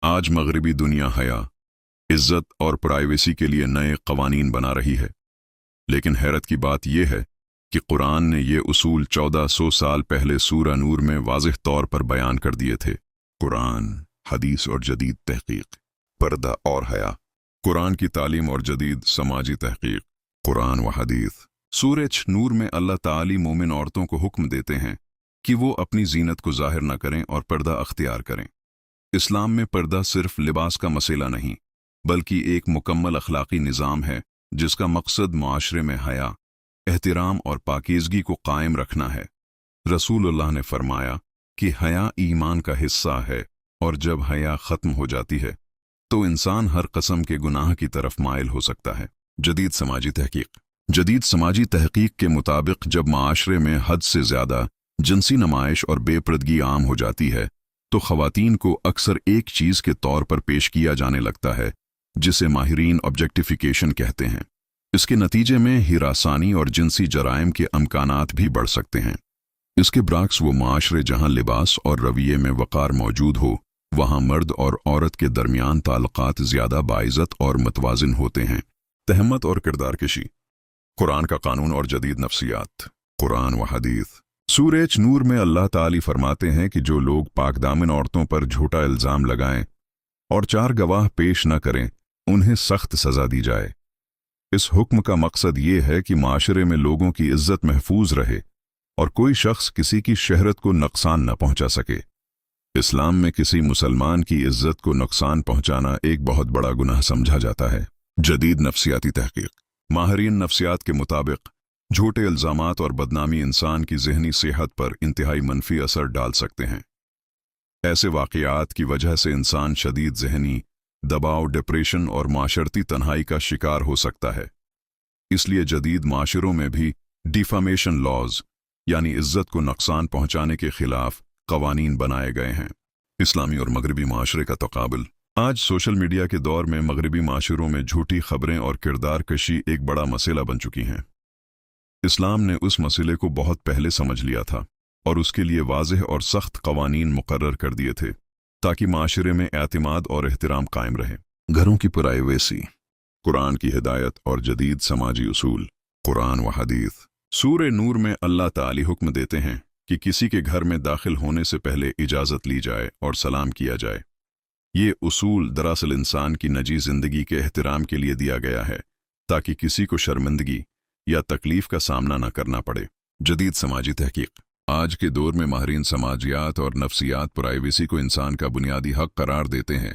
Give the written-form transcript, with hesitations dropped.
आज मगरबी दुनिया हया, इज्जत और प्राइवेसी के लिए नए कवानीन बना रही है। लेकिन हैरत की बात यह है कि कुरान ने ये उसूल 1400 साल पहले सूरह नूर में वाज़िह तौर पर बयान कर दिए थे। कुरान, हदीस और जदीद तहकीक, पर्दा और हया। कुरान की तालीम और जदीद समाजी तहकीक। कुरान व हदीस। सूरह नूर में अल्लाह ताली मोमिन औरतों को हुक्म देते हैं कि वो अपनी जीनत को जाहिर न करें और पर्दा अख्तियार करें। इस्लाम में पर्दा सिर्फ लिबास का मसला नहीं, बल्कि एक मुकम्मल अखलाकी निज़ाम है जिसका मकसद मुआशरे में हया, एहतिराम और पाकीज़गी को कायम रखना है। रसूलुल्लाह ने फरमाया कि हया ईमान का हिस्सा है और जब हया ख़त्म हो जाती है तो इंसान हर कस्म के गुनाह की तरफ माइल हो सकता है। जदीद समाजी तहकीक। जदीद समाजी तहकीक के मुताबिक जब माशरे में हद से ज़्यादा जिनसी नुमाइश और बेपर्दगी आम हो जाती है तो ख़वातीन को अक्सर एक चीज़ के तौर पर पेश किया जाने लगता है जिसे माहिरीन ऑब्जेक्टिफिकेशन कहते हैं। इसके नतीजे में हिरासानी और जिनसी जराइम के अमकानात भी बढ़ सकते हैं। इसके बरअक्स वो माशरे जहाँ लिबास और रवैये में वक़ार मौजूद हो वहाँ मर्द और औरत के दरमियान ताल्लुकात ज़्यादा बाइज़्ज़त और मतवाज़िन होते हैं। तहम्मत और किरदार कशी। कुरान का कानून और जदीद नफ्सियात। कुरान व हदीस। सूरह नूर में अल्लाह ताली फरमाते हैं कि जो लोग पाकदामन औरतों पर झूठा इल्ज़ाम लगाएं और 4 गवाह पेश न करें उन्हें सख्त सज़ा दी जाए। इस हुक्म का मकसद ये है कि माशरे में लोगों की इज्जत महफूज रहे और कोई शख्स किसी की शहरत को नुकसान न पहुंचा सके। इस्लाम में किसी मुसलमान की इज्जत को नुकसान पहुंचाना एक बहुत बड़ा गुनाह समझा जाता है। जदीद नफ्सियाती तहकीक। माहिरीन नफ्सियात के मुताबिक झूठे इल्ज़ामात और बदनामी इंसान की ज़हनी सेहत पर इंतहाई मनफी असर डाल सकते हैं। ऐसे वाक़यात की वजह से इंसान शदीद ज़हनी दबाव, डिप्रेशन और माशरती तन्हाई का शिकार हो सकता है। इसलिए जदीद माशरों में भी डिफामेशन लॉज यानी इज्जत को नुकसान पहुंचाने के खिलाफ कवानीन बनाए गए हैं। इस्लामी और मगरबी माशरे का तकाबुल। आज सोशल मीडिया के दौर में मगरबी माशरों में झूठी खबरें और किरदार कशी एक बड़ा मसला बन चुकी हैं। इस्लाम ने उस मसले को बहुत पहले समझ लिया था और उसके लिए वाज़ेह और सख्त कवानीन मुकर्रर कर दिए थे ताकि माशरे में एतमाद और एहतिराम कायम रहे। घरों की प्राइवेसी। कुरान की हिदायत और जदीद समाजी उसूल। कुरान व हदीस। सूरह नूर में अल्लाह ताली हुक्म देते हैं कि किसी के घर में दाखिल होने से पहले इजाज़त ली जाए और सलाम किया जाए। ये उसूल दरअसल इंसान की निजी ज़िंदगी के एहतिराम के लिए दिया गया है ताकि किसी को शर्मिंदगी या तकलीफ का सामना न करना पड़े। जदीद समाजी तहकीक। आज के दौर में माहिरीन समाजियात और नफ्सियात प्राइवेसी को इंसान का बुनियादी हक करार देते हैं।